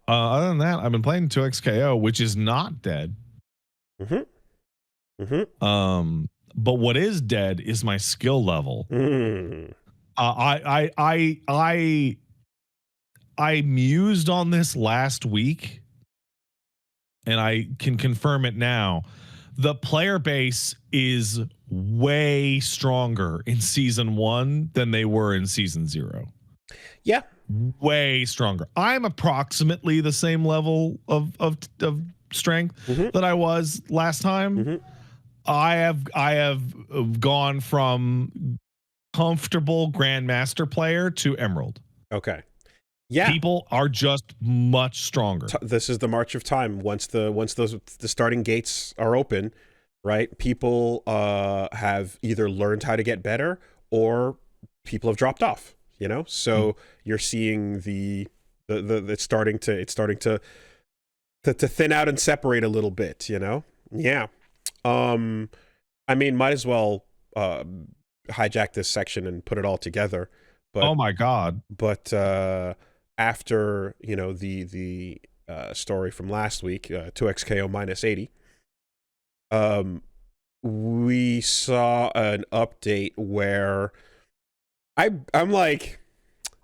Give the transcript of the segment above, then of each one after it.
Other than that, I've been playing 2XKO, which is not dead. Mm-hmm. Mm-hmm. But what is dead is my skill level. Mm. I mused on this last week, and I can confirm it now. The player base is way stronger in season 1 than they were in season 0. Yeah. Way stronger. I'm approximately the same level of strength that I was last time. I have gone from comfortable Grandmaster player to Emerald. Okay. Yeah. People are just much stronger. This is the march of time. Once the starting gates are open, right? People have either learned how to get better or people have dropped off. You know, so you're seeing it's starting to thin out and separate a little bit. You know, yeah. I mean, might as well hijack this section and put it all together. But oh my god! But after the story from last week, 2XKO minus 80, we saw an update where I'm like,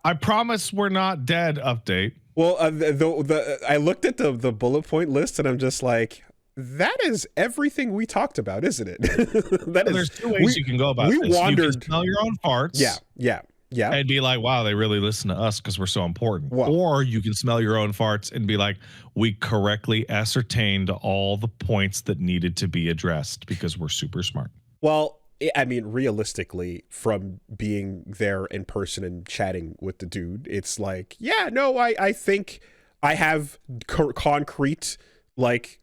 I promise we're not dead update. Well, I looked at the bullet point list and I'm just like, that is everything we talked about, isn't it? There's two ways you can go about this. Wandered. You can smell your own farts. Yeah. And be like, wow, they really listen to us because we're so important. Well, or you can smell your own farts and be like, we correctly ascertained all the points that needed to be addressed because we're super smart. Well, I mean, realistically, from being there in person and chatting with the dude, it's like, yeah, no, I think I have concrete, like,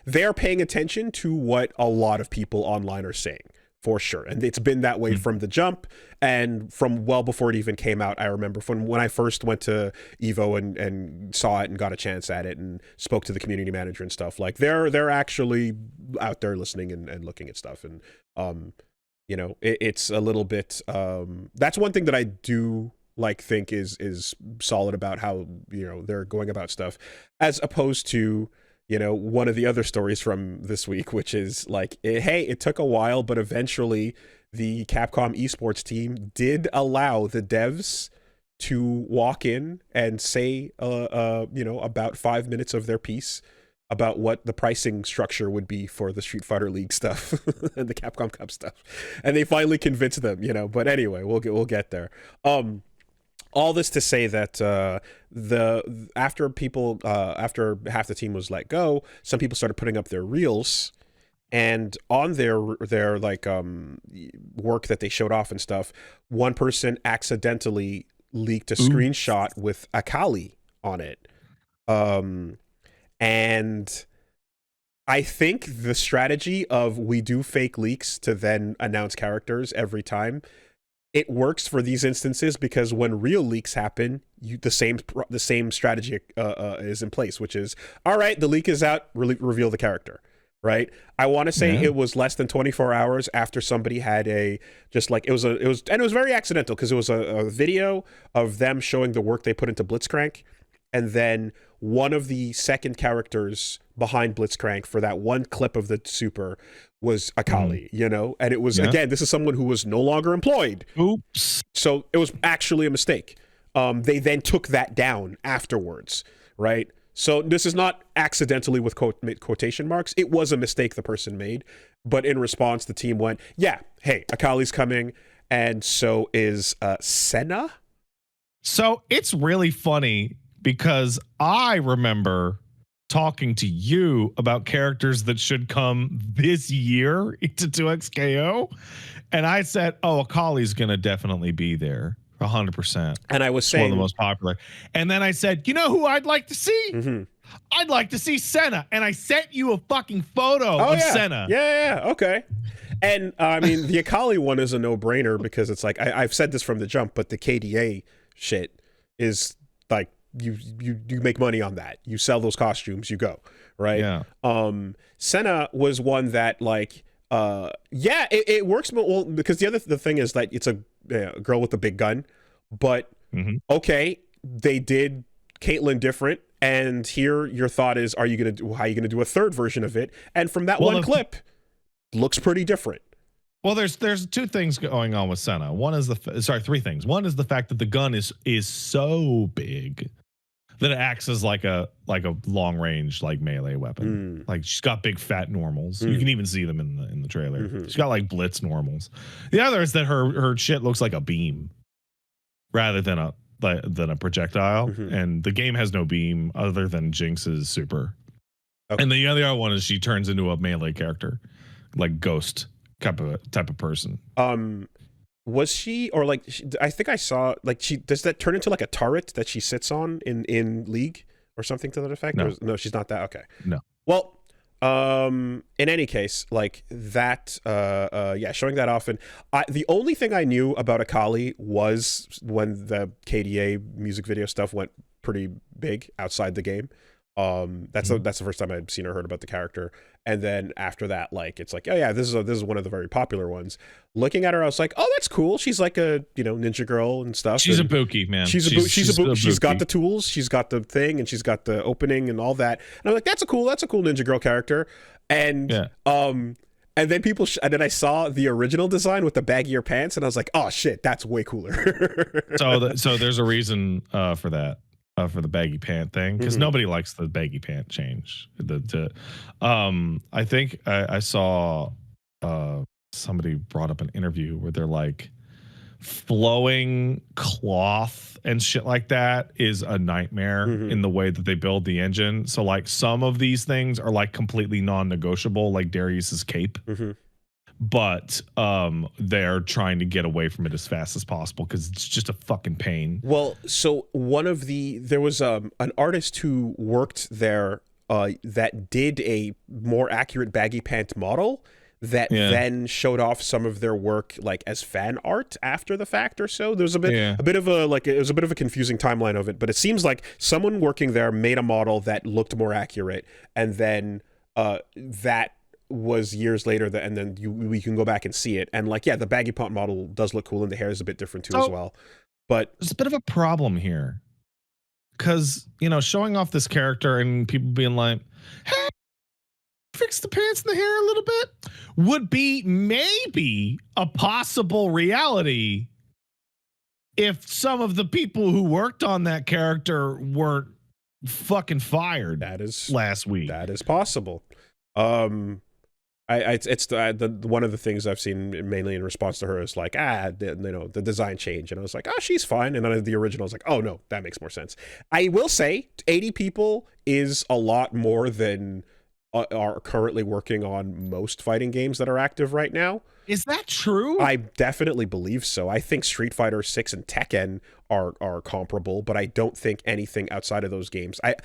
they're paying attention to what a lot of people online are saying, for sure. And it's been that way from the jump and from well before it even came out. I remember when I first went to Evo and saw it and got a chance at it and spoke to the community manager and stuff. Like, they're actually out there listening and looking at stuff. And it's a little bit that's one thing that I do think is solid about how they're going about stuff, as opposed to one of the other stories from this week, which is like, hey, it took a while, but eventually the Capcom esports team did allow the devs to walk in and say about 5 minutes of their piece about what the pricing structure would be for the Street Fighter League stuff and the Capcom Cup stuff, and they finally convinced them. But anyway, we'll get there. All this to say that after half the team was let go, some people started putting up their reels, and on their like work that they showed off and stuff, one person accidentally leaked a screenshot with Akali on it. And I think the strategy of we do fake leaks to then announce characters every time, it works for these instances, because when real leaks happen, the same strategy is in place, which is, all right, the leak is out, reveal the character, right? I want to say it was less than 24 hours after somebody had it was very accidental, because it was a video of them showing the work they put into Blitzcrank, and then one of the second characters behind Blitzcrank for that one clip of the super was Akali, and it was, again, this is someone who was no longer employed. Oops. So it was actually a mistake. They then took that down afterwards, right? So this is not accidentally with quotation marks. It was a mistake the person made. But in response, the team went, yeah, hey, Akali's coming. And so is Senna. So it's really funny, because I remember talking to you about characters that should come this year into 2XKO, and I said, oh, Akali's going to definitely be there 100%. And I was saying, one of the most popular. And then I said, you know who I'd like to see? I'd like to see Senna. And I sent you a fucking photo of Senna. Yeah, okay. And I mean, the Akali one is a no-brainer, because it's like, I've said this from the jump, but the KDA shit is like, you make money on that. You sell those costumes, you go, right? Yeah. Senna was one that, like, it works, well, because the thing is that it's a girl with a big gun, but okay, they did Caitlyn different, And here your thought is, how are you going to do a third version of it? And from that Well, clip, looks pretty different. Well, there's two things going on with Senna. Three things. One is the fact that the gun is so big that it acts as like a long range like melee weapon. Like she's got big fat normals. You can even see them in the trailer. She's got like blitz normals. The other is that her shit looks like a beam rather than a projectile. And the game has no beam other than Jinx's super. Okay. And the other one is she turns into a melee character, like Ghost type of person. Was she, or like I think I saw, like, does that turn into like a turret that she sits on in League or something to that effect? No, no, she's not that. Okay. No. Well, in any case, like that, yeah, showing that often. The only thing I knew about Akali was when the KDA music video stuff went pretty big outside the game. That's the first time I'd seen or heard about the character. And then after that, like, it's like, oh yeah, this is one of the very popular ones. Looking at her, I was like, oh, that's cool. She's like a, ninja girl and stuff. She's a Buki, man. She's a Buki. She's got the tools. She's got the thing, and she's got the opening and all that. And I'm like, that's a cool ninja girl character. And and then and then I saw the original design with the baggier pants, and I was like, oh shit, that's way cooler. So there's a reason for that. For the baggy pant thing, because nobody likes the baggy pant change. I think I saw somebody brought up an interview where they're like, flowing cloth and shit like that is a nightmare in the way that they build the engine. So like some of these things are like completely non-negotiable, like Darius's cape. But they're trying to get away from it as fast as possible because it's just a fucking pain. Well, so there was an artist who worked there that did a more accurate baggy pant model that then showed off some of their work like as fan art after the fact or so. There's a bit of a confusing timeline of it, but it seems like someone working there made a model that looked more accurate, and then that was years later, and then we can go back and see it, and like the baggy pant model does look cool, and the hair is a bit different too as well. But there's a bit of a problem here because showing off this character and people being like, hey, fix the pants and the hair a little bit would be maybe a possible reality if some of the people who worked on that character weren't fucking fired last week. That is possible. It's the one of the things I've seen mainly in response to her is like, the design change, and I was like, oh, she's fine, and then the original was like, oh no, that makes more sense. I will say 80 people is a lot more than are currently working on most fighting games that are active right now. Is that true? I definitely believe so. I think Street Fighter 6 and Tekken are comparable, but I don't think anything outside of those games. I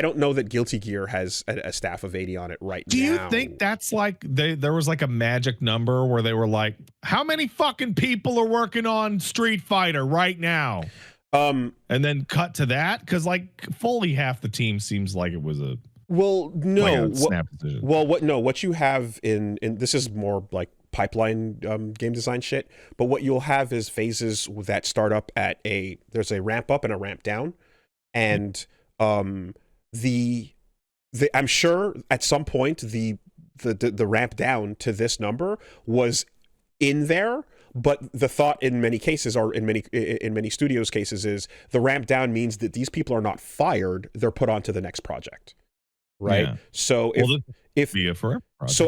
don't know that Guilty Gear has a staff of 80 on it right now. Do you think that's like there was like a magic number where they were like, how many fucking people are working on Street Fighter right now? And then cut to that? Because like fully half the team seems like it was a what you have in this is more like pipeline game design shit, but what you'll have is phases that start up at there's a ramp up and a ramp down, and I'm sure at some point the ramp down to this number was in there, but the thought in many cases, or in many studios cases, is the ramp down means that these people are not fired, they're put onto the next project. Right. So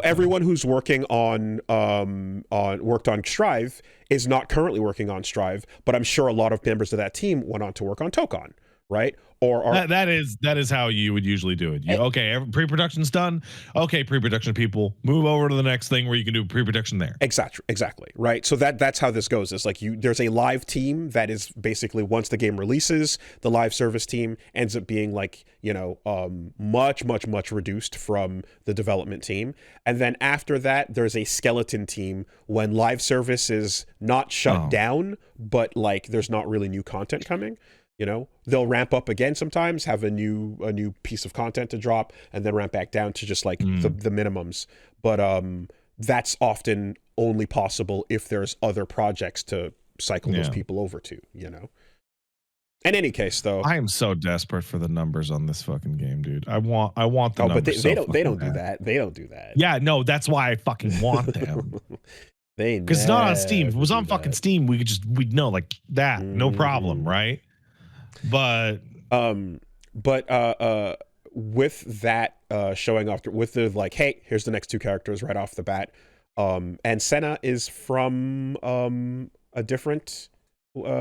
everyone who's working worked on Strive is not currently working on Strive, but I'm sure a lot of members of that team went on to work on Tokon, right? Or that is how you would usually do it. Pre-production's done. Okay, pre-production people, move over to the next thing where you can do pre-production there. Exactly. Right. So that's how this goes. It's like there's a live team that is basically, once the game releases, the live service team ends up being like, much reduced from the development team. And then after that, there's a skeleton team when live service is not shut down, but like there's not really new content coming. They'll ramp up again sometimes, have a new piece of content to drop, and then ramp back down to just like the minimums. But that's often only possible if there's other projects to cycle those people over to, In any case, though, I am so desperate for the numbers on this fucking game, dude. I want the numbers. but they so don't fucking do bad. that. They don't do that. Yeah, no, that's why I fucking want them. Because it's not on Steam. If it was on fucking Steam, we'd know like that, no problem, right? But with that showing off with the like, hey, here's the next two characters right off the bat. And Senna is from a different.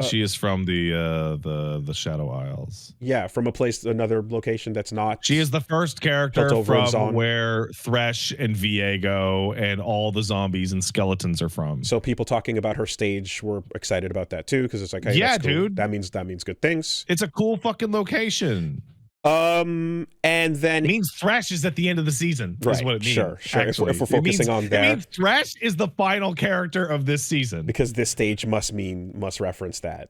She is from the Shadow Isles. Yeah, from another location that's not. She is the first character from where Thresh and Viego and all the zombies and skeletons are from. So people talking about her stage were excited about that too, because it's like, hey, yeah, that's cool. dude, that means good things. It's a cool fucking location. And then it means Thresh is at the end of the season. Right, is what it means. Sure. If we're focusing on there, it means Thresh is the final character of this season because this stage must reference that.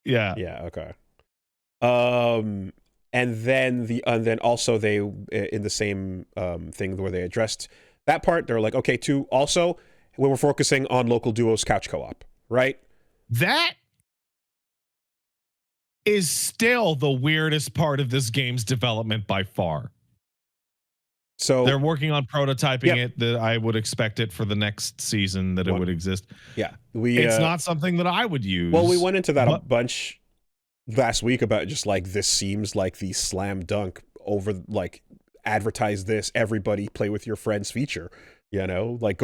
Yeah. Yeah. Okay. And then also they in the same thing where they addressed that part, they're like, okay, also when we're focusing on local duos couch co-op, right? That is still the weirdest part of this game's development by far. So they're working on prototyping it. That I would expect it for the next season that it would exist. Yeah, it's not something that I would use. Well, we went into that a bunch last week about just like, this seems like the slam dunk over, like, advertise this, everybody play with your friends feature. You know, like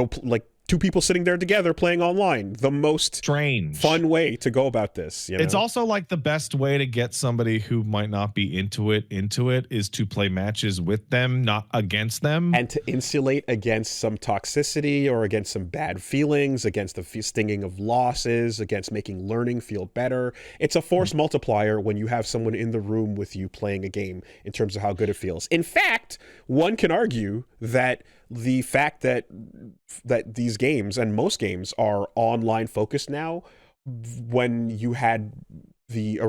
two people sitting there together playing online, the most strange fun way to go about this. You know? It's also like the best way to get somebody who might not be into it is to play matches with them, not against them, and to insulate against some toxicity or against some bad feelings, against the stinging of losses, against making learning feel better. It's a force multiplier when you have someone in the room with you playing a game in terms of how good it feels. In fact, one can argue that the fact that these games and most games are online focused now, when you had the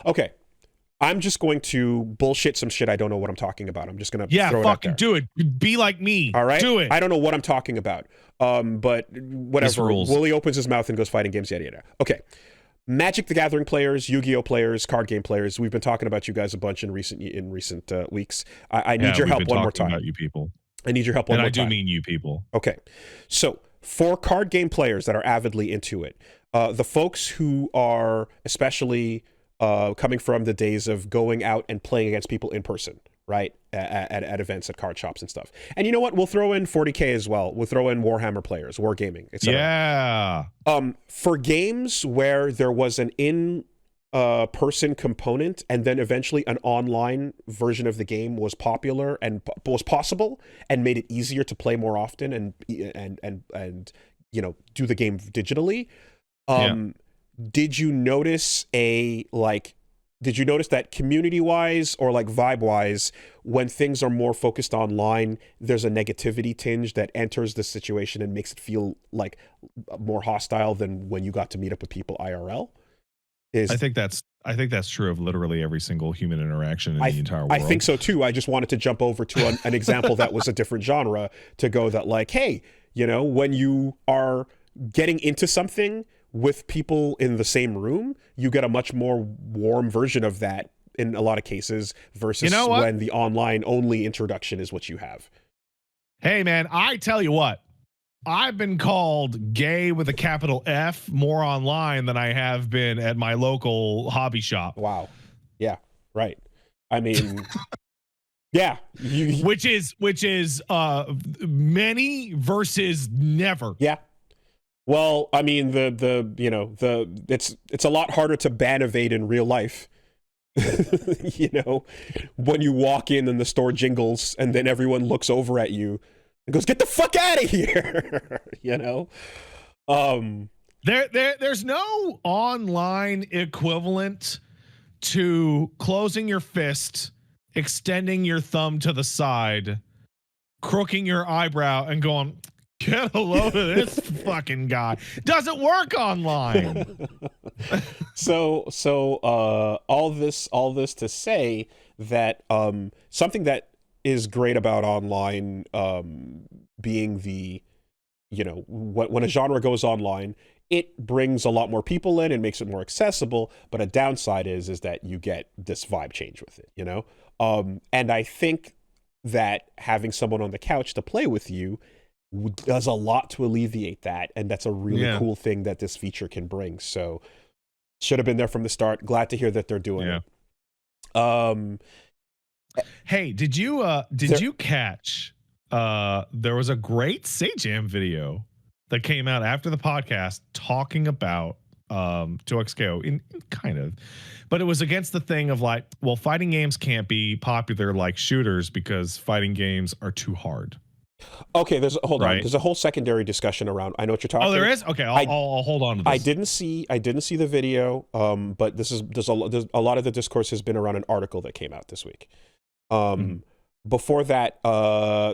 okay, I'm just going to bullshit some shit. I don't know what I'm talking about. I'm just gonna throw it out there. Do it. Be like me. All right, do it. I don't know what I'm talking about. But whatever. Woolie opens his mouth and goes fighting games. Yada yada. Okay. Magic the Gathering players, Yu-Gi-Oh players, card game players. We've been talking about you guys a bunch in recent weeks. I need your help one more time. About you people. I need your help one more time. And I do mean you people. Okay. So for card game players that are avidly into it, the folks who are especially coming from the days of going out and playing against people in person, right? At events, at card shops and stuff. And you know what? We'll throw in 40K as well. We'll throw in Warhammer players, Wargaming, etc. Yeah. For games where there was an person component and then eventually an online version of the game was popular and was possible and made it easier to play more often and you know, do the game digitally. Did you notice that community wise or like vibe wise, when things are more focused online, there's a negativity tinge that enters the situation and makes it feel like more hostile than when you got to meet up with people IRL? I think that's true of literally every single human interaction in the entire world. I think so too. I just wanted to jump over to an example that was a different genre to go that like, hey, you know, when you are getting into something with people in the same room, you get a much more warm version of that in a lot of cases versus when the online only introduction is what you have. Hey man, I tell you what, I've been called gay with a capital F more online than I have been at my local hobby shop. Wow. Yeah, right. I mean, yeah. Which is many versus never. Yeah. Well, I mean, it's a lot harder to ban evade in real life. You know, when you walk in and the store jingles and then everyone looks over at you and goes, "Get the fuck out of here!" You know, there's no online equivalent to closing your fist, extending your thumb to the side, crooking your eyebrow, and going, "Get a load of this fucking guy." Doesn't work online. So all this to say that something that is great about online being the, you know, when a genre goes online, it brings a lot more people in and makes it more accessible. But a downside is that you get this vibe change with it, you know? And I think that having someone on the couch to play with you does a lot to alleviate that. And that's a really cool thing that this feature can bring. So should have been there from the start. Glad to hear that they're doing it. Hey, did you catch there was a great Sajam video that came out after the podcast talking about 2XKO in kind of, but it was against the thing of like, well, fighting games can't be popular like shooters because fighting games are too hard. Okay, hold on. There's a whole secondary discussion around. I know what you're talking. Oh, there is. Okay, I'll hold on to this. I didn't see the video. But there's a lot of the discourse has been around an article that came out this week. Before that,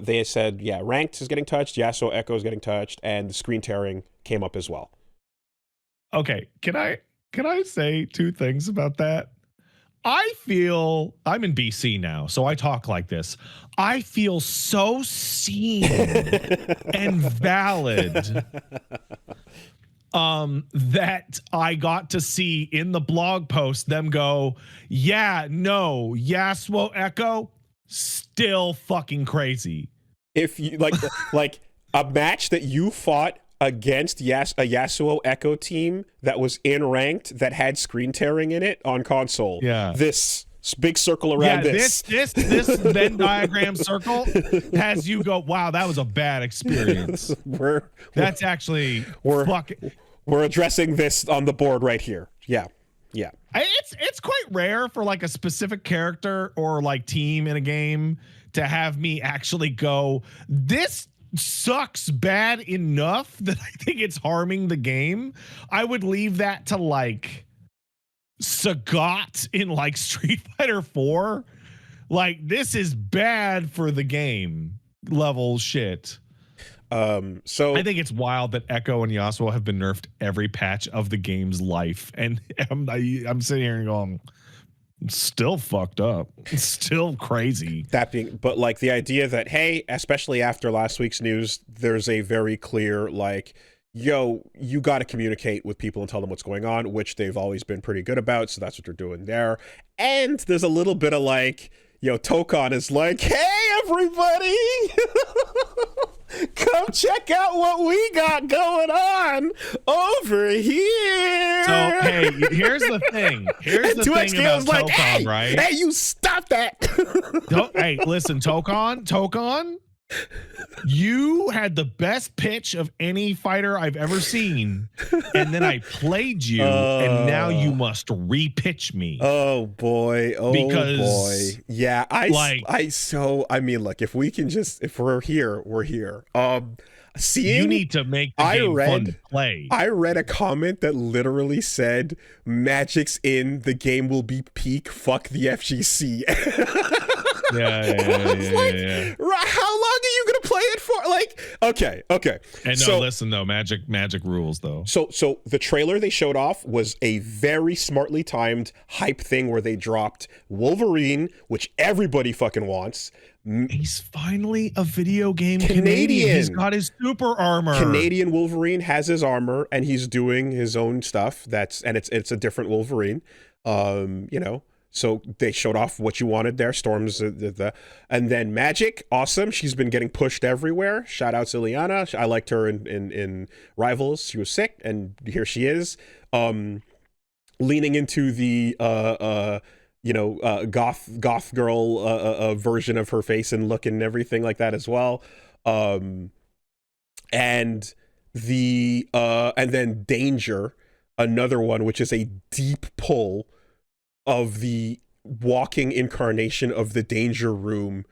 they said, ranked is getting touched, Yasuo Echo is getting touched, and the screen tearing came up as well. Okay, can I say two things about that? I feel I'm in BC now, so I talk like this. I feel so seen and valid that I got to see in the blog post them go, Yasuo Echo still fucking crazy. If you like a match that you fought against a Yasuo Echo team that was in ranked that had screen tearing in it on console. This big circle around this Venn diagram circle has you go, wow, that was a bad experience. We're addressing this on the board right here. Yeah. It's quite rare for like a specific character or like team in a game to have me actually go, this sucks bad enough that I think it's harming the game. I would leave that to like Sagat in like Street Fighter 4. Like, this is bad for the game level shit. So I think it's wild that Echo and Yasuo have been nerfed every patch of the game's life, and I'm sitting here and going, still fucked up. It's still crazy. But like the idea that, hey, especially after last week's news, there's a very clear like, yo, you got to communicate with people and tell them what's going on, which they've always been pretty good about. So that's what they're doing there. And there's a little bit of like, Tokon is like, hey, everybody. Come check out what we got going on over here. So, hey, here's the thing. Here's the thing about like, Tokon, right? Hey, you stop that. Hey, listen, Tokon, you had the best pitch of any fighter I've ever seen, and then I played you, and now you must re-pitch me. Oh boy! Yeah, I mean, look, if we're here, we're here. You need to make the game fun to play. I read a comment that literally said, "Magic's in, the game will be peak. Fuck the FGC." Yeah. How long are you gonna play it for? Like, okay. And no, listen though, magic rules though. So the trailer they showed off was a very smartly timed hype thing where they dropped Wolverine, which everybody fucking wants. He's finally a video game Canadian. He's got his super armor. Canadian Wolverine has his armor, and he's doing his own stuff. It's a different Wolverine. So they showed off what you wanted there. Storm's and then Magik, awesome. She's been getting pushed everywhere. Shout out to Ileana. I liked her in Rivals. She was sick, and here she is. Leaning into the goth girl version of her face and look and everything like that as well. And then Danger, another one which is a deep pull of the walking incarnation of the Danger Room.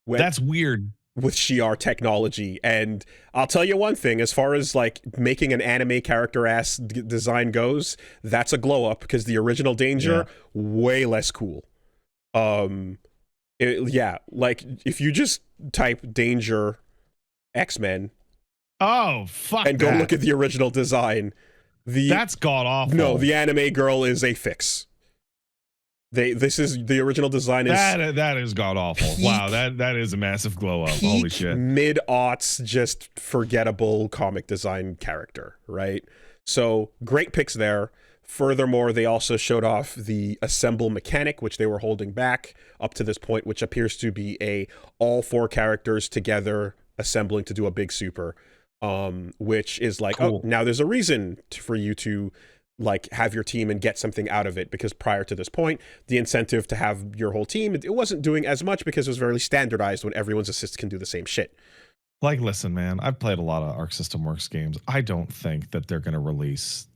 That's weird. With Shi'ar technology. And I'll tell you one thing, as far as like making an anime character ass design goes, that's a glow up, because the original Danger, way less cool. Like if you just type Danger X-Men. Oh, fuck. And go look at the original design. That's god awful. No, the anime girl is a fix. The original design is that is god awful. Wow, that is a massive glow up. Holy shit. Mid-aughts, just forgettable comic design character, right? So great picks there. Furthermore, they also showed off the assemble mechanic, which they were holding back up to this point, which appears to be a all 4 characters together assembling to do a big super, which is like, Cool. oh, now there's a reason for you to like have your team and get something out of it, because prior to this point, the incentive to have your whole team, it wasn't doing as much because it was very standardized when everyone's assists can do the same shit. Like, listen, man, I've played a lot of Arc System Works games. I don't think that they're going to release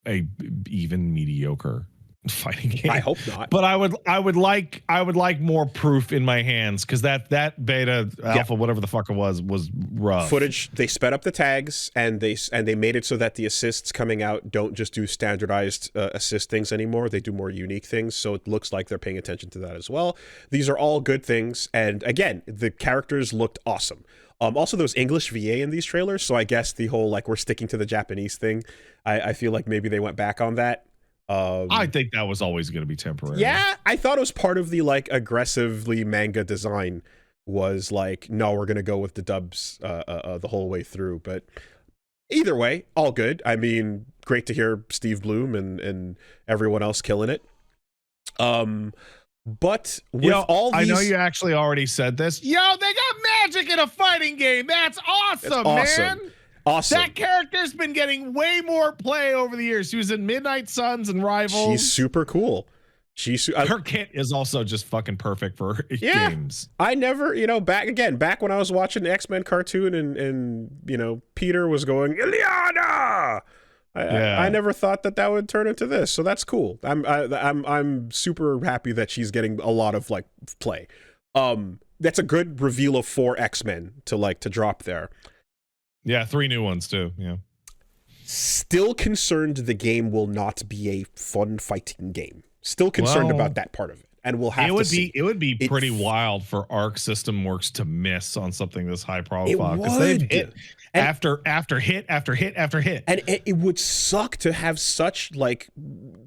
a even mediocre fighting game. I hope not. But I would like more proof in my hands, because that beta alpha, whatever the fuck it was rough. Footage, they sped up the tags, and they made it so that the assists coming out don't just do standardized assist things anymore. They do more unique things, so it looks like they're paying attention to that as well. These are all good things, and again, the characters looked awesome. Also, there was English VA in these trailers, so I guess the whole like we're sticking to the Japanese thing, I feel like maybe they went back on that. I think that was always going to be temporary. Yeah, I thought it was part of the like aggressively manga design, was like, no, we're going to go with the dubs the whole way through. But either way, all good. I mean, great to hear Steve Bloom and everyone else killing it. But with all these, I know you actually already said this. Yo, they got Magik in a fighting game. That's awesome, man. Awesome. That character's been getting way more play over the years. She was in Midnight Suns and Rivals. She's super cool. Her kit is also just fucking perfect for games. I never, back when I was watching the X-Men cartoon and Peter was going, Ileana! I never thought that would turn into this, so that's cool. I'm super happy that she's getting a lot of like play. That's a good reveal of 4 X-Men to drop there. Yeah, 3 new ones too. Yeah. Still concerned the game will not be a fun fighting game. Still concerned about that part of it, and we'll have to see. It would be pretty wild for Arc System Works to miss on something this high profile, because they've hit after hit after hit after hit, and it would suck to have such like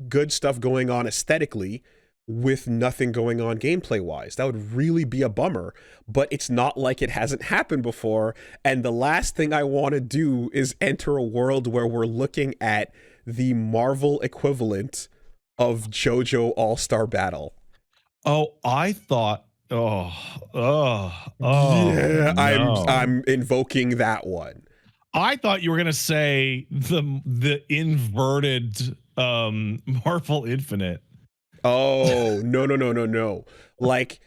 good stuff going on aesthetically with nothing going on gameplay wise. That would really be a bummer, but it's not like it hasn't happened before. And the last thing I want to do is enter a world where we're looking at the Marvel equivalent of JoJo All-Star Battle. Oh, I thought yeah, no. I'm invoking that one. I thought you were gonna say the inverted Marvel Infinite. Oh, no. Like,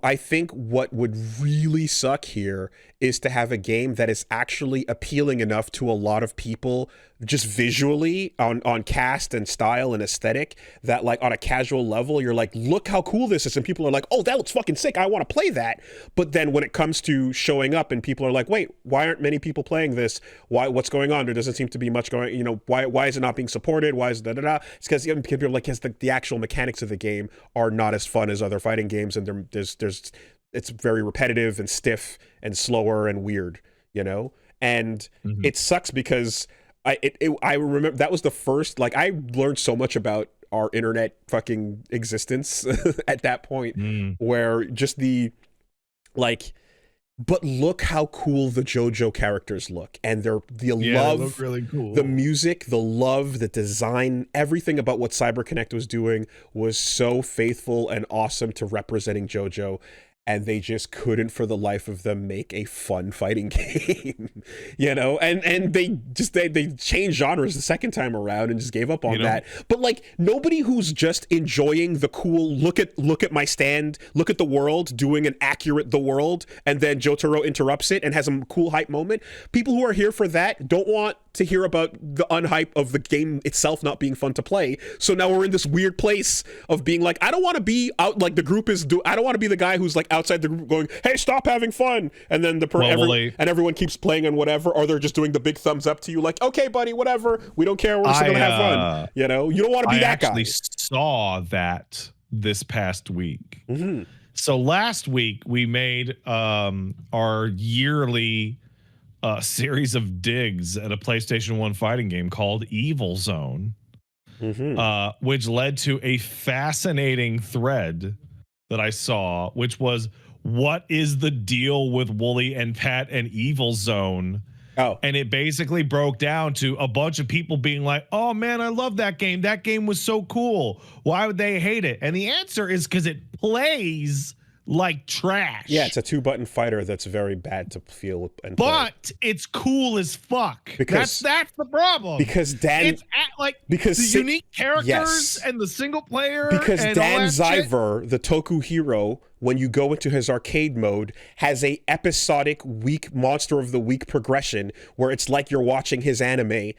I think what would really suck here is to have a game that is actually appealing enough to a lot of people just visually on cast and style and aesthetic, that like on a casual level you're like, look how cool this is, and people are like, oh, that looks fucking sick, I want to play that. But then when it comes to showing up and people are like, wait, why aren't many people playing this? What's going on? There doesn't seem to be much going, why is it not being supported? Why is it it's because people are like, the actual mechanics of the game are not as fun as other fighting games, and it's very repetitive and stiff and slower and weird, and it sucks because I remember that was the first, like, I learned so much about our internet fucking existence at that point, where just but look how cool the JoJo characters look, and the love, they look really cool. The music, the love, the design, everything about what CyberConnect was doing was so faithful and awesome to representing JoJo. And they just couldn't for the life of them make a fun fighting game, and they changed genres the second time around and just gave up on that. But like, nobody who's just enjoying the cool look at my stand, look at the world, doing an accurate the world, and then Jotaro interrupts it and has a cool hype moment. People who are here for that don't want to hear about the unhype of the game itself not being fun to play. So now we're in this weird place of being like, I don't want to be out like the group is I don't want to be the guy who's like outside the group going, hey, stop having fun, and then everyone keeps playing and whatever, or they're just doing the big thumbs up to you like, okay buddy, whatever, we don't care, we're just gonna have fun. You don't want to be that guy. I actually saw that this past week. So last week we made our yearly series of digs at a PlayStation 1 fighting game called Evil Zone, which led to a fascinating thread that I saw, which was, what is the deal with Woolie and Pat and Evil Zone? Oh, And it basically broke down to a bunch of people being like, oh man, I love that game. That game was so cool. Why would they hate it? And the answer is because it plays like trash. yeah, it's a 2-button fighter that's very bad to feel and play. But it's cool as fuck. Because That's the problem. Because Dan, It's the unique characters yes. and the single player. Because and Dan all that shit. Zyver, the Toku hero, when you go into his arcade mode, has a episodic week monster of the week progression where it's like you're watching his anime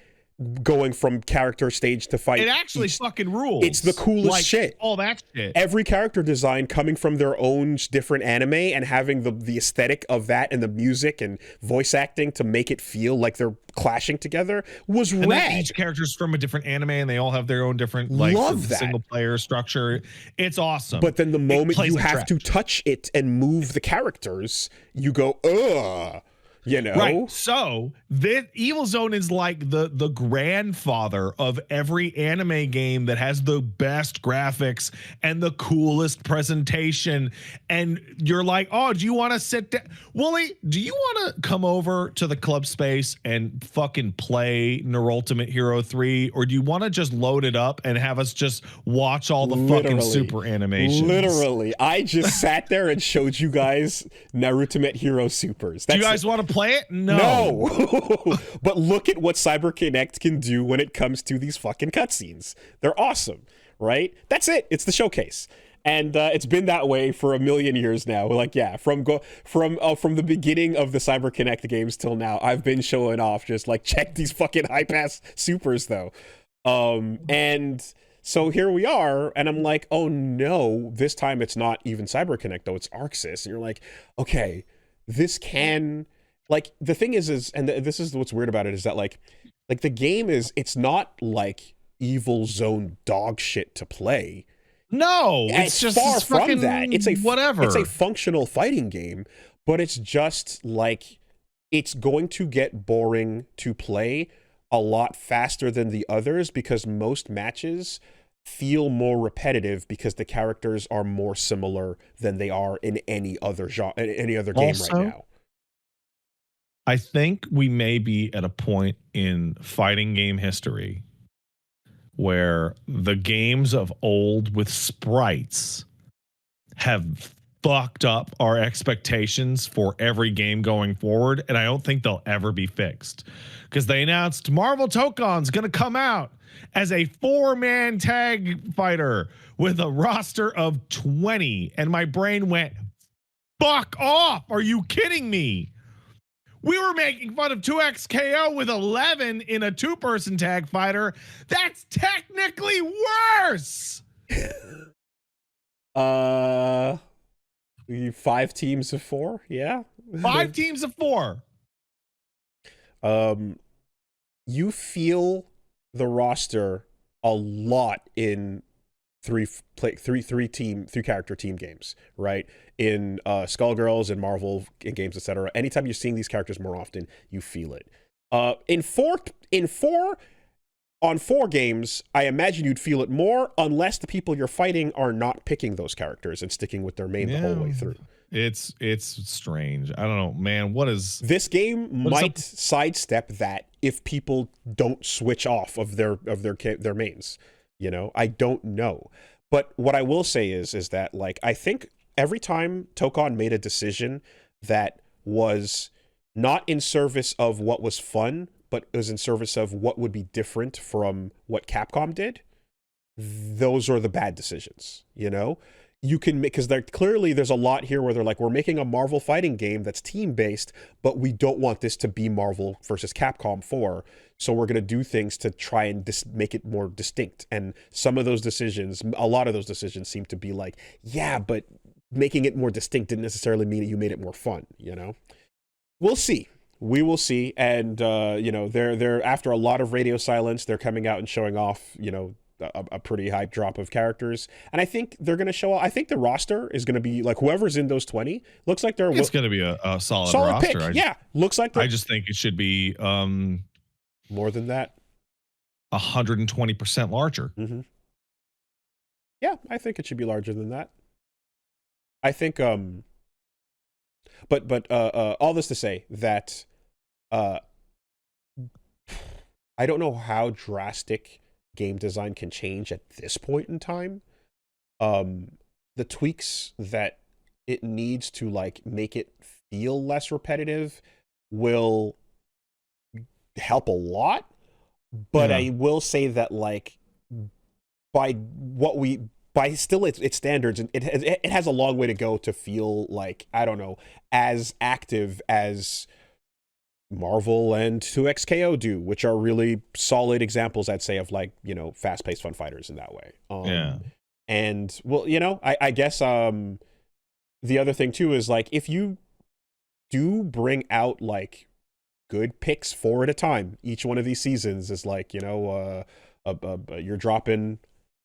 going from character stage to fight. It actually fucking rules. It's the coolest shit. All that shit. Every character design coming from their own different anime and having the aesthetic of that and the music and voice acting to make it feel like they're clashing together was and rad. Each character's from a different anime and they all have their own different single player structure. It's awesome. But then the moment you like have to touch it and move the characters, you go, ugh. You know? Right. So the Evil Zone is like the grandfather of every anime game that has the best graphics and the coolest presentation. And you're like, oh, do you want to sit down? Woolie, do you want to come over to the club space and fucking play Nier Ultimate Hero 3? Or do you want to just load it up and have us just watch all the fucking super animations? Literally. I just sat there and showed you guys Nier Ultimate Hero Supers. Do you guys want to play it? No. But look at what CyberConnect can do when it comes to these fucking cutscenes. They're awesome, right? That's it. It's the showcase. And it's been that way for a million years now. Like, yeah, from the beginning of the CyberConnect games till now, I've been showing off just like, check these fucking high-pass supers, though. And so here we are, and I'm like, oh no, this time it's not even CyberConnect, though, it's ArcSys. And you're like, okay, this can... Like, the thing is and this is what's weird about it, is that, like the game is, it's not, like, Evil Zone dog shit to play. No, it's just far from that. It's a whatever. It's a functional fighting game, but it's just, like, it's going to get boring to play a lot faster than the others because most matches feel more repetitive because the characters are more similar than they are in any other genre, any other game right now. I think we may be at a point in fighting game history where the games of old with sprites have fucked up our expectations for every game going forward, and I don't think they'll ever be fixed. Because they announced Marvel Tokon's going to come out as a 4-man tag fighter with a roster of 20, and my brain went, fuck off! Are you kidding me? We were making fun of 2XKO with 11 in a 2-person tag fighter. That's technically worse. 5 teams of 4, yeah. 5 teams of 4. You feel the roster a lot in three character team games, right? In Skullgirls and Marvel games, etc. Anytime you're seeing these characters more often, you feel it. On 4 games, I imagine you'd feel it more unless the people you're fighting are not picking those characters and sticking with their main the whole way through. It's strange. I don't know, man. What is this game might sidestep that if people don't switch off of their mains. You know, I don't know. But what I will say is that, like, I think every time Tokon made a decision that was not in service of what was fun, but it was in service of what would be different from what Capcom did, those are the bad decisions, you know? You can make, because there's a lot here where they're like, we're making a Marvel fighting game that's team-based, but we don't want this to be Marvel versus Capcom 4, so we're going to do things to try and make it more distinct. And some of those decisions, a lot of those decisions seem to be like, yeah, but making it more distinct didn't necessarily mean that you made it more fun, you know? We'll see. We will see. And, you know, they're after a lot of radio silence, they're coming out and showing off, you know, a pretty high drop of characters, and I think they're going to show. I think the roster is going to be like whoever's in those 20. Looks like they're. It's going to be a solid roster. Pick. Looks like. I just think it should be more than that. 120% larger. Mm-hmm. Yeah, I think it should be larger than that. I think. But all this to say that I don't know how drastic game design can change at this point in time. The tweaks that it needs to like make it feel less repetitive will help a lot, but I will say that like by still its standards, and it has a long way to go to feel like, I don't know, as active as Marvel and 2XKO do, which are really solid examples, I'd say, of like, you know, fast-paced fun fighters in that way. And well, you know, I guess the other thing too is like, if you do bring out like good picks 4 at a time, each one of these seasons is like, you know, you're dropping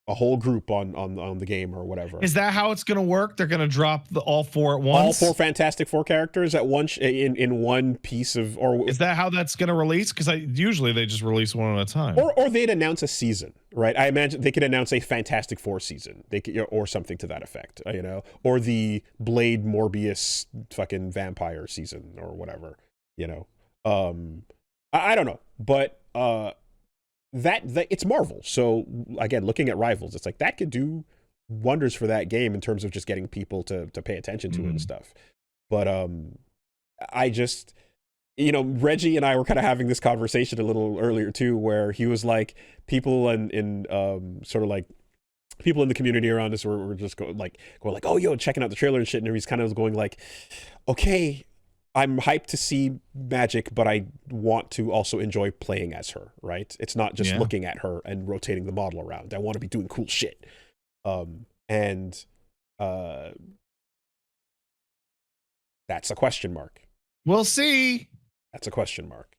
a whole group on the game or whatever. Is that how it's going to work? They're going to drop all 4 at once? All 4 Fantastic Four characters at once in one piece of, or is that how that's going to release? Because usually they just release one at a time. Or they'd announce a season, right? I imagine they could announce a Fantastic Four season, they could, or something to that effect, you know, or the Blade Morbius fucking vampire season or whatever, you know. I don't know, but that it's Marvel. So again, looking at Rivals, it's like that could do wonders for that game in terms of just getting people to pay attention to it and stuff. But I just, you know, Reggie and I were kind of having this conversation a little earlier too, where he was like, people in sort of like people in the community around us were just going like, oh, yo, checking out the trailer and shit, and he's kind of going like, okay, I'm hyped to see Magik, but I want to also enjoy playing as her, right? It's not just looking at her and rotating the model around. I want to be doing cool shit. That's a question mark. We'll see. That's a question mark.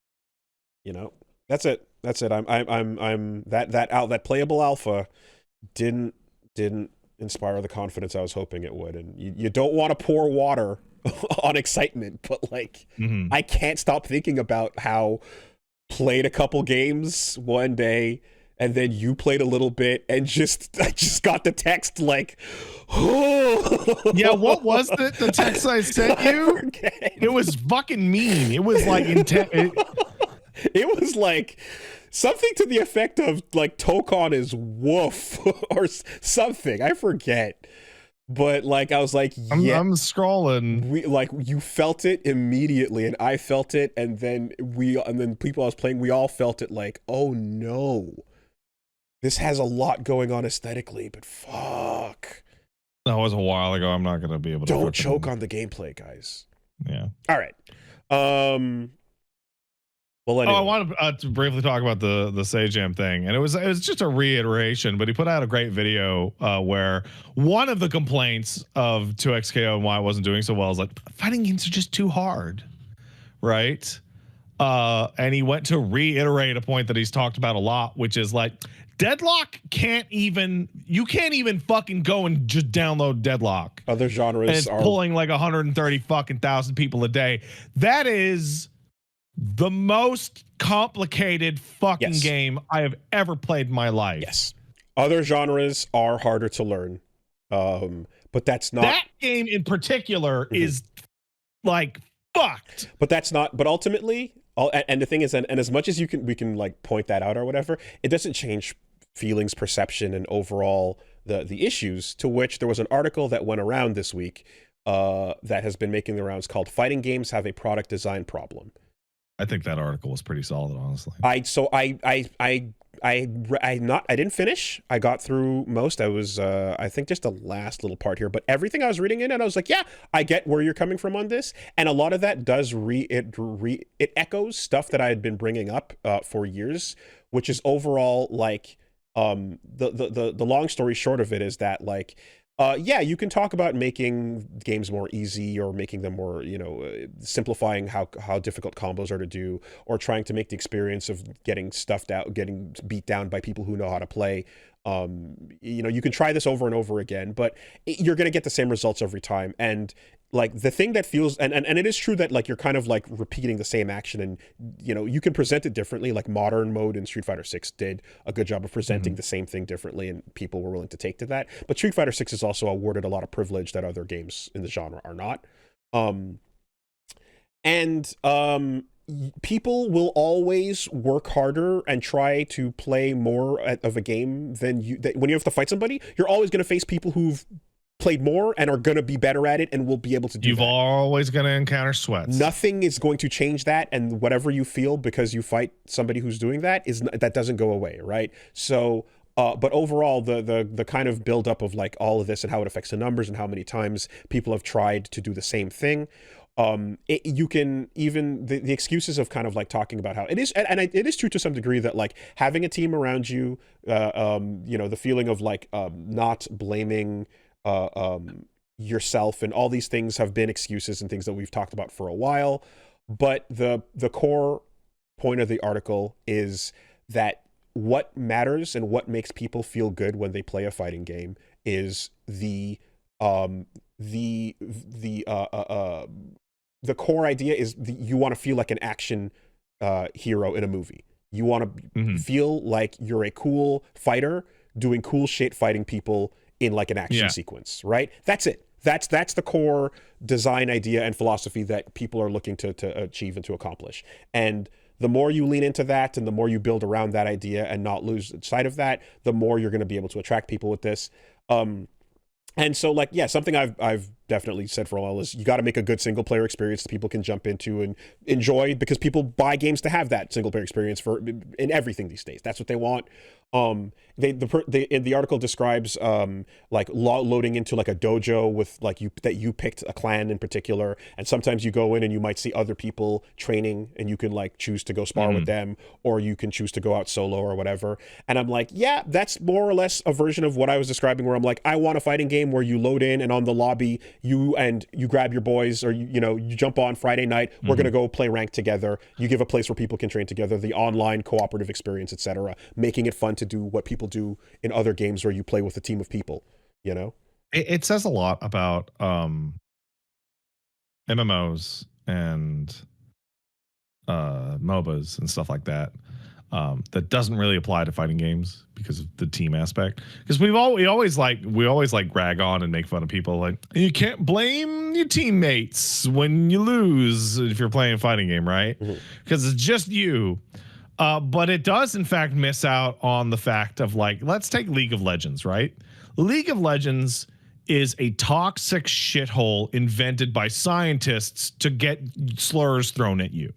You know, that's it. I'm that playable alpha didn't inspire the confidence I was hoping it would. And you don't want to pour water on excitement, but like, I can't stop thinking about how played a couple games one day, and then you played a little bit, and I just got the text like, oh. Yeah, what was the text I sent you? It was fucking mean. It was like intense. It was like something to the effect of like Tokon is woof or something. I forget. But like, I was like, yeah, I'm scrolling. You felt it immediately, and I felt it, and then people I was playing, we all felt it. Like, oh no, this has a lot going on aesthetically, but fuck. That was a while ago. I'm not gonna be able to. Don't choke on the gameplay, guys. Yeah. All right. Well, anyway. I wanted to briefly talk about the Sajam thing, and it was just a reiteration, but he put out a great video where one of the complaints of 2XKO and why it wasn't doing so well is like, fighting games are just too hard, right? And he went to reiterate a point that he's talked about a lot, which is like, Deadlock you can't even fucking go and just download Deadlock. Other genres and it's are pulling like 130 fucking thousand people a day. That is the most complicated fucking game I have ever played in my life. Yes. Other genres are harder to learn. But that's not... That game in particular is like fucked. But that's not... But ultimately... And the thing is, and as much as we can like point that out or whatever, it doesn't change feelings, perception, and overall the issues, to which there was an article that went around this week that has been making the rounds called "Fighting Games Have a Product Design Problem." I think that article was pretty solid, honestly. I didn't finish. I got through most. I was I think just the last little part here, but everything I was reading in, and I was like, yeah, I get where you're coming from on this, and a lot of that does it echoes stuff that I had been bringing up for years, which is overall like the long story short of it is that like. Yeah, you can talk about making games more easy, or making them more, you know, simplifying how difficult combos are to do, or trying to make the experience of getting stuffed out, getting beat down by people who know how to play. You know, you can try this over and over again, but you're going to get the same results every time. And like the thing that feels, and it is true that like you're kind of like repeating the same action, and you know, you can present it differently. Like modern mode in Street Fighter 6 did a good job of presenting the same thing differently, and people were willing to take to that. But Street Fighter 6 is also awarded a lot of privilege that other games in the genre are not. people will always work harder and try to play more of a game than when you have to fight somebody. You're always going to face people who've played more and are going to be better at it and will be able to do You've that. always going to encounter sweats. Nothing is going to change that, and whatever you feel because you fight somebody who's doing that that doesn't go away, right? So but overall, the kind of buildup of like all of this and how it affects the numbers and how many times people have tried to do the same thing, you can even the excuses of kind of like talking about how it is, and it is true to some degree that like having a team around you, the feeling of like not blaming yourself and all these things have been excuses and things that we've talked about for a while. But the core point of the article is that what matters and what makes people feel good when they play a fighting game is the core idea is you want to feel like an action hero in a movie. You want to feel like you're a cool fighter doing cool shit fighting people in like an action sequence, right? That's it. That's the core design idea and philosophy that people are looking to achieve and to accomplish. And the more you lean into that and the more you build around that idea and not lose sight of that, the more you're going to be able to attract people with this. And so like, yeah, something I've definitely said for a while is you got to make a good single player experience that people can jump into and enjoy, because people buy games to have that single player experience in everything these days. That's what they want. The article describes like loading into like a dojo with like you picked a clan in particular, and sometimes you go in and you might see other people training and you can like choose to go spar with them, or you can choose to go out solo or whatever. And I'm like, yeah, that's more or less a version of what I was describing, where I'm like, I want a fighting game where you load in and on the lobby you grab your boys, or you jump on Friday night, we're gonna go play ranked together. You give a place where people can train together, the online cooperative experience, etc., making it fun to do what people do in other games where you play with a team of people. It says a lot about MMOs and MOBAs and stuff like that. That doesn't really apply to fighting games because of the team aspect. Because we always rag on and make fun of people like, you can't blame your teammates when you lose if you're playing a fighting game, right? Because it's just you. But it does in fact miss out on the fact of like, let's take League of Legends, right? League of Legends is a toxic shithole invented by scientists to get slurs thrown at you.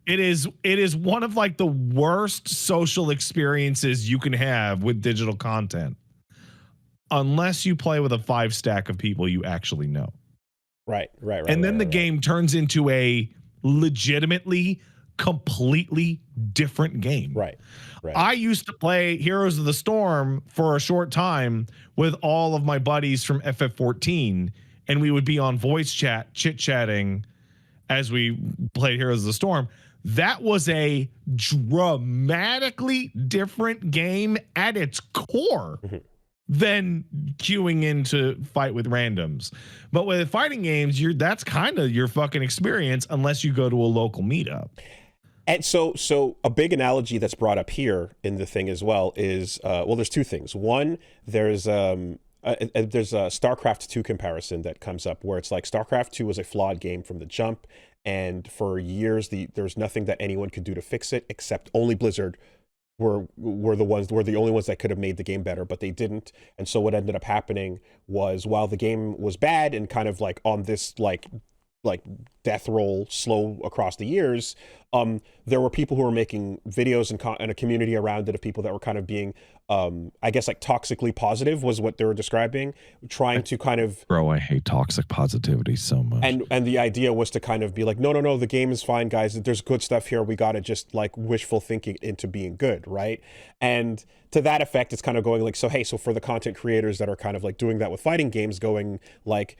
It is one of like the worst social experiences you can have with digital content, unless you play with a 5 stack of people you actually know. Right. And then the game turns into a legitimately completely different game. Right. I used to play Heroes of the Storm for a short time with all of my buddies from FF14, and we would be on voice chat, chit-chatting as we played Heroes of the Storm. That was a dramatically different game at its core than queuing in to fight with randoms. But with fighting games, that's kind of your fucking experience unless you go to a local meetup. And so a big analogy that's brought up here in the thing as well is, there's two things. One, there's a StarCraft 2 comparison that comes up where it's like StarCraft 2 was a flawed game from the jump, and for years there was nothing that anyone could do to fix it except only Blizzard were the only ones that could have made the game better, but they didn't. And so what ended up happening was, while the game was bad and kind of like on this like death roll slow across the years, there were people who were making videos and a community around it of people that were kind of being I guess like toxically positive was what they were describing, trying to kind of, bro, I hate toxic positivity so much. And the idea was to kind of be like, no, the game is fine, guys, there's good stuff here, we gotta just like wishful thinking into being good, right? And to that effect, it's kind of going like, so for the content creators that are kind of like doing that with fighting games, going like,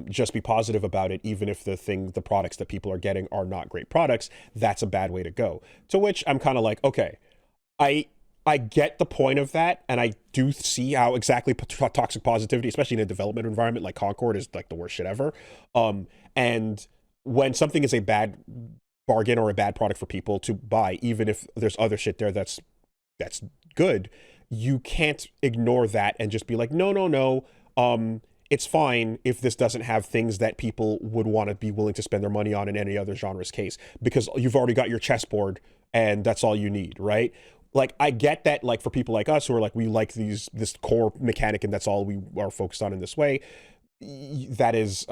just be positive about it, even if the products that people are getting are not great products, that's a bad way to go. To which I'm kind of like, okay, I get the point of that, and I do see how exactly toxic positivity, especially in a development environment like Concord, is like the worst shit ever. And when something is a bad bargain or a bad product for people to buy, even if there's other shit there that's good, you can't ignore that and just be like, no. it's fine if this doesn't have things that people would want to be willing to spend their money on in any other genre's case, because you've already got your chessboard and that's all you need, right? Like, I get that, like, for people like us who are like, we like this core mechanic and that's all we are focused on in this way, that is,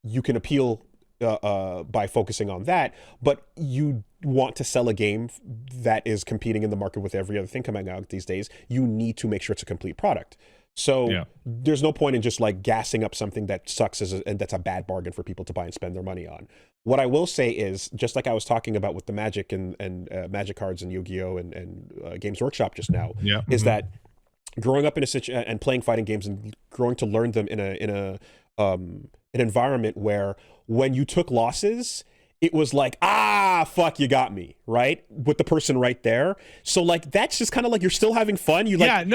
you can appeal by focusing on that, but you want to sell a game that is competing in the market with every other thing coming out these days, you need to make sure it's a complete product. So there's no point in just like gassing up something that sucks and that's a bad bargain for people to buy and spend their money on. What I will say is, just like I was talking about with the Magic and Magic cards and Yu-Gi-Oh! and Games Workshop just now, is that growing up in and playing fighting games and growing to learn them in an environment where when you took losses, it was like, fuck, you got me, right? With the person right there. So like, that's just kind of like, you're still having fun. You right?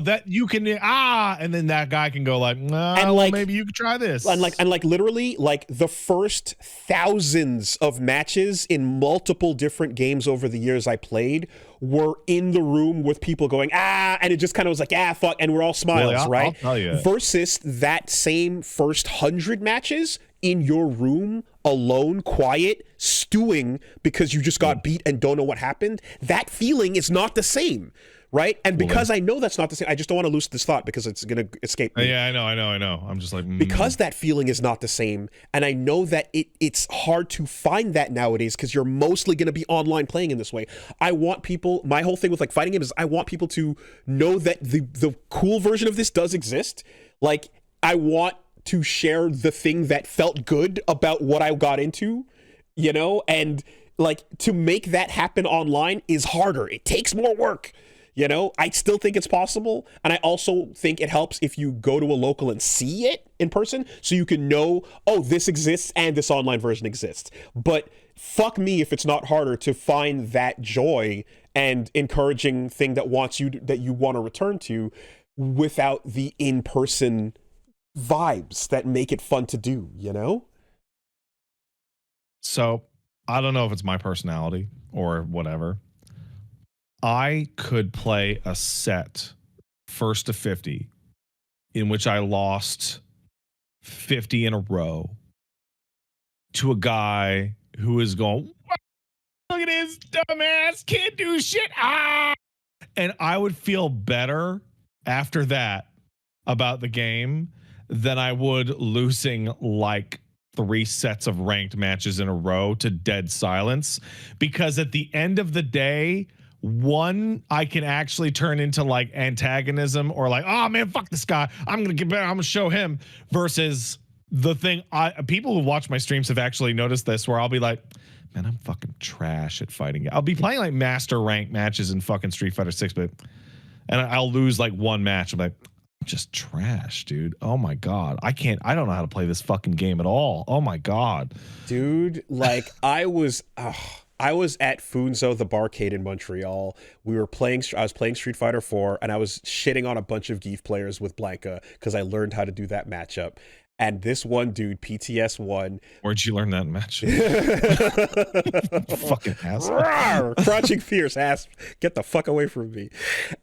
that you can, and then that guy can go like, nah, and like, maybe you could try this. And like literally like the first thousands of matches in multiple different games over the years I played were in the room with people going, and it just kind of was like, fuck. And we're all smiles, right? I'll tell you. Versus that same first 100 matches in your room alone, quiet, stewing because you just got beat and don't know what happened. That feeling is not the same, right? And because I know that's not the same, I just don't want to lose this thought because it's going to escape me. Yeah, I know. I'm just like... Because that feeling is not the same, and I know that it's hard to find that nowadays because you're mostly going to be online playing in this way. I want people... My whole thing with like fighting games is I want people to know that the cool version of this does exist. Like, I want to share the thing that felt good about what I got into, you know? And like, to make that happen online is harder. It takes more work, you know? I still think it's possible. And I also think it helps if you go to a local and see it in person so you can know, oh, this exists and this online version exists. But fuck me if it's not harder to find that joy and encouraging thing that you want to return to without the in-person vibes that make it fun to do, you know? So I don't know if it's my personality or whatever. I could play a set first to 50 in which I lost 50 in a row to a guy who is going, look at his dumbass, can't do shit. And I would feel better after that about the game than I would losing like 3 sets of ranked matches in a row to dead silence. Because at the end of the day, one, I can actually turn into like antagonism or like, oh man, fuck this guy, I'm gonna show him, versus the thing people who watch my streams have actually noticed this, where I'll be like, man, I'm fucking trash at fighting. I'll be playing like master rank matches in fucking Street Fighter 6, and I'll lose like one match. I'm like, just trash, dude. Oh my god, I don't know how to play this fucking game at all. Oh my god, dude. Like, I was at Funzo, the barcade in Montreal. I was playing Street Fighter 4, and I was shitting on a bunch of Geef players with Blanca because I learned how to do that matchup. And this one dude, PTS won. Where'd you learn that match? Fucking asshole. Crouching Fierce ass, get the fuck away from me.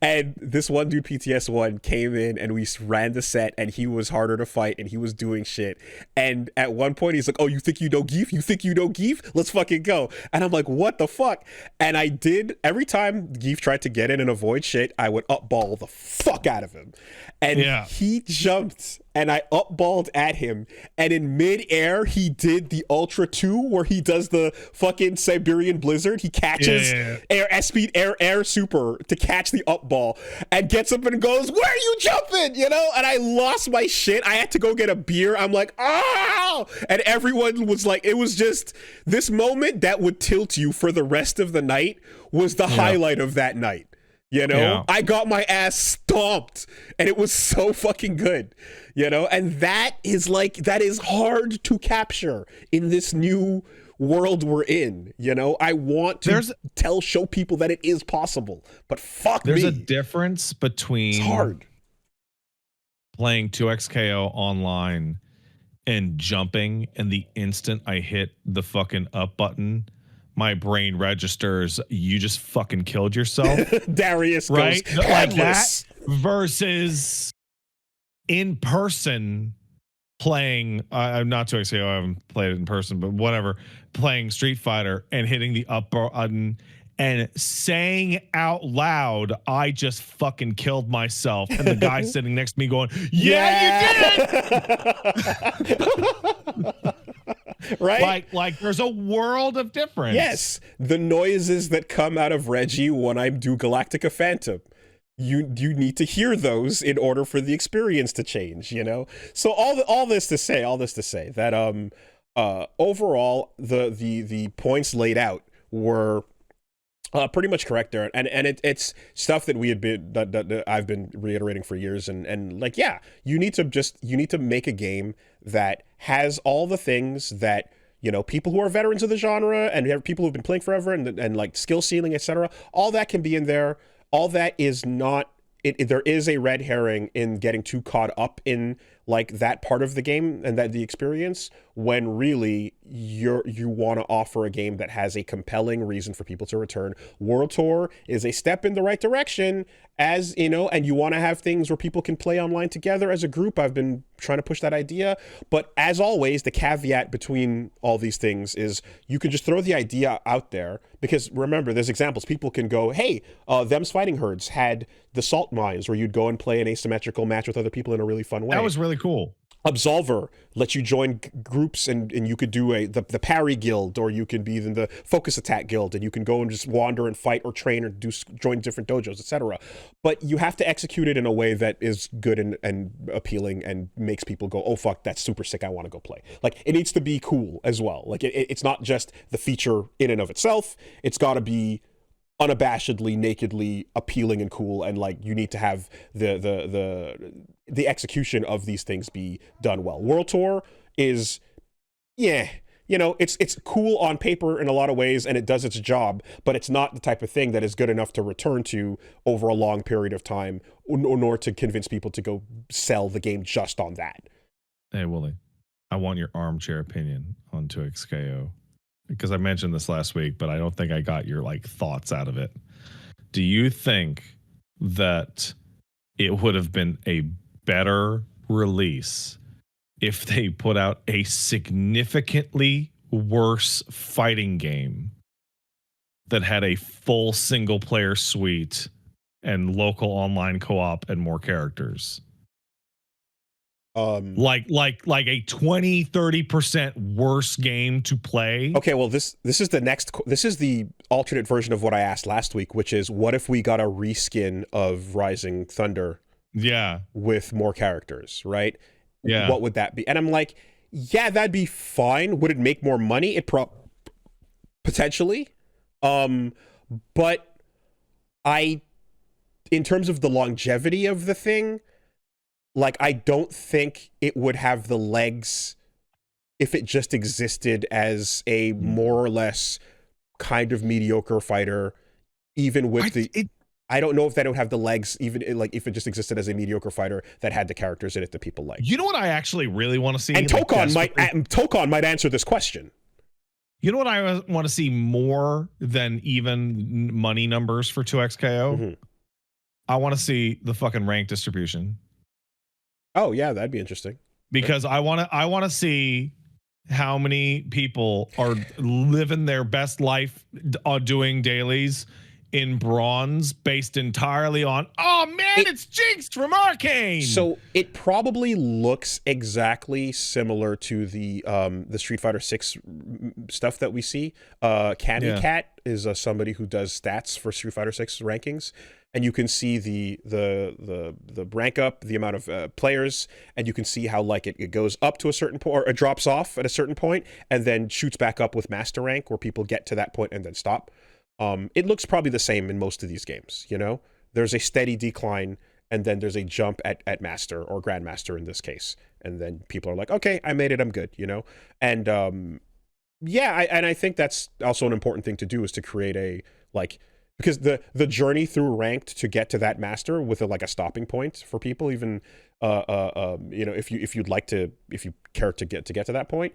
And this one dude, PTS won, came in and we ran the set, and he was harder to fight and he was doing shit. And at one point he's like, oh, you think you know Geef? You think you know Geef? Let's fucking go. And I'm like, what the fuck? And I did. Every time Geef tried to get in and avoid shit, I would upball the fuck out of him. And he jumped and I upballed at him, and in midair he did the Ultra 2 where he does the fucking Siberian Blizzard. He catches air S-speed air super to catch the upball and gets up and goes, where are you jumping? You know? And I lost my shit. I had to go get a beer. I'm like, oh! And everyone was like, it was just this moment that would tilt you for the rest of the night was the highlight of that night. You know, I got my ass stomped and it was so fucking good, you know, and that is hard to capture in this new world we're in. You know, I want to show people that it is possible, but there's a difference between it's hard playing 2XKO online and jumping, and the instant I hit the fucking up button, my brain registers you just fucking killed yourself. Darius right? goes like that, versus in person playing, I'm not to say I haven't played it in person, but whatever, playing Street Fighter and hitting the up button and saying out loud, I just fucking killed myself. And the guy sitting next to me going, yeah, you did. Right? Like there's a world of difference. Yes. The noises that come out of Reggie when I do Galactica Phantom. You need to hear those in order for the experience to change, you know? So all this to say that overall the points laid out were pretty much correct there, and it's stuff that we had been that I've been reiterating for years, and like, yeah, you need to make a game that has all the things that, you know, people who are veterans of the genre and have people who've been playing forever and like skill ceiling, etc. All that can be in there. All that is not. There is a red herring in getting too caught up in like that part of the game and that the experience, when really you want to offer a game that has a compelling reason for people to return. World Tour is a step in the right direction, as you know, and you want to have things where people can play online together as a group. I've been trying to push that idea, but as always, the caveat between all these things is you could just throw the idea out there, because remember, there's examples. People can go, hey, Them's Fighting Herds had the salt mines where you'd go and play an asymmetrical match with other people in a really fun way. That was really cool. Absolver lets you join groups and you could do the parry guild, or you can be in the focus attack guild, and you can go and just wander and fight or train or join different dojos, etc. But you have to execute it in a way that is good and appealing and makes people go, oh fuck, that's super sick, I want to go play. Like, it needs to be cool as well. Like, it's not just the feature in and of itself. It's got to be unabashedly, nakedly appealing and cool, and like, you need to have the execution of these things be done well. World Tour is, yeah, you know, it's cool on paper in a lot of ways, and it does its job, but it's not the type of thing that is good enough to return to over a long period of time, nor to convince people to go sell the game just on that. Hey, Woolie, I want your armchair opinion on 2XKO. Because I mentioned this last week, but I don't think I got your like thoughts out of it. Do you think that it would have been a better release if they put out a significantly worse fighting game that had a full single player suite and local online co-op and more characters? Like a 20-30% worse game to play. Okay, well, this is the alternate version of what I asked last week, which is, what if we got a reskin of Rising Thunder? Yeah, with more characters, right? Yeah, what would that be? And I'm like, yeah, that'd be fine. Would it make more money? It potentially, but in terms of the longevity of the thing, like, I don't think it would have the legs if it just existed as a more or less kind of mediocre fighter, even with I don't know if that would have the legs, even like if it just existed as a mediocre fighter that had the characters in it that people like. You know what I actually really want to see? And Tokon might answer this question. You know what I want to see more than even money numbers for 2XKO? Mm-hmm. I want to see the fucking rank distribution. Oh yeah, that'd be interesting. Because I want to see how many people are living their best life doing dailies in bronze based entirely on, oh man, it's Jinx from Arcane. So it probably looks exactly similar to the Street Fighter 6 stuff that we see. Candy Cat is somebody who does stats for Street Fighter 6 rankings, and you can see the rank up, the amount of players, and you can see how like it goes up to a certain point, or it drops off at a certain point, and then shoots back up with master rank, where people get to that point and then stop. It looks probably the same in most of these games, you know? There's a steady decline, and then there's a jump at master, or grandmaster in this case. And then people are like, okay, I made it, I'm good, you know? And I think that's also an important thing to do, is to create a, like, because the journey through ranked to get to that master with a stopping point for people, even you know, if you care to get to that point,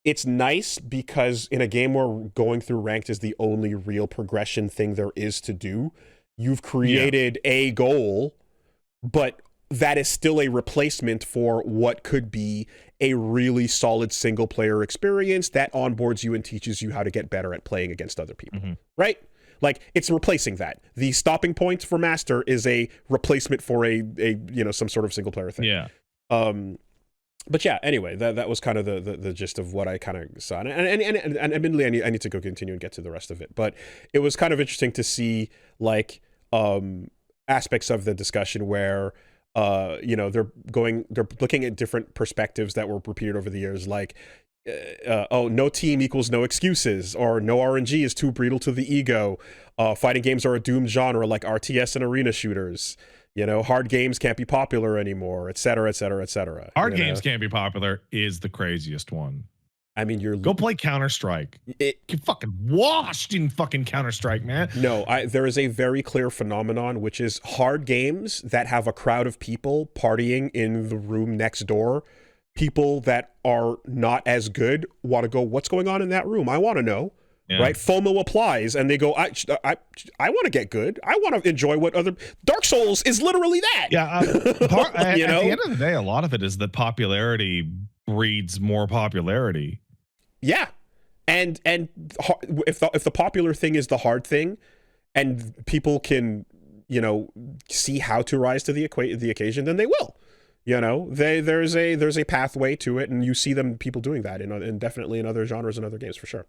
it's nice because in a game where going through ranked is the only real progression thing there is to do, you've created a goal, but that is still a replacement for what could be a really solid single player experience that onboards you and teaches you how to get better at playing against other people, right? Like, it's replacing that. The stopping point for Master is a replacement for a some sort of single player thing. Yeah. But yeah, anyway, that was kind of the gist of what I kind of saw. And admittedly, I need to go continue and get to the rest of it. But it was kind of interesting to see, like, aspects of the discussion where, they're looking at different perspectives that were repeated over the years, like, no team equals no excuses, or no RNG is too brutal to the ego. Fighting games are a doomed genre, like RTS and arena shooters. Hard games can't be popular anymore, et cetera, et cetera, et cetera. Hard games can't be popular is the craziest one. I mean, go play Counter-Strike. Get fucking washed in fucking Counter-Strike, man. No, there is a very clear phenomenon, which is hard games that have a crowd of people partying in the room next door. People that are not as good want to go, what's going on in that room? I want to know. Yeah. Right? FOMO applies, and they go, I want to get good. I want to enjoy what other... Dark Souls is literally that. Yeah. At the end of the day, a lot of it is that popularity breeds more popularity. Yeah. And if the popular thing is the hard thing, and people can, see how to rise to the occasion, then they will. There's a pathway to it, and you see people doing that, and definitely in other genres and other games for sure.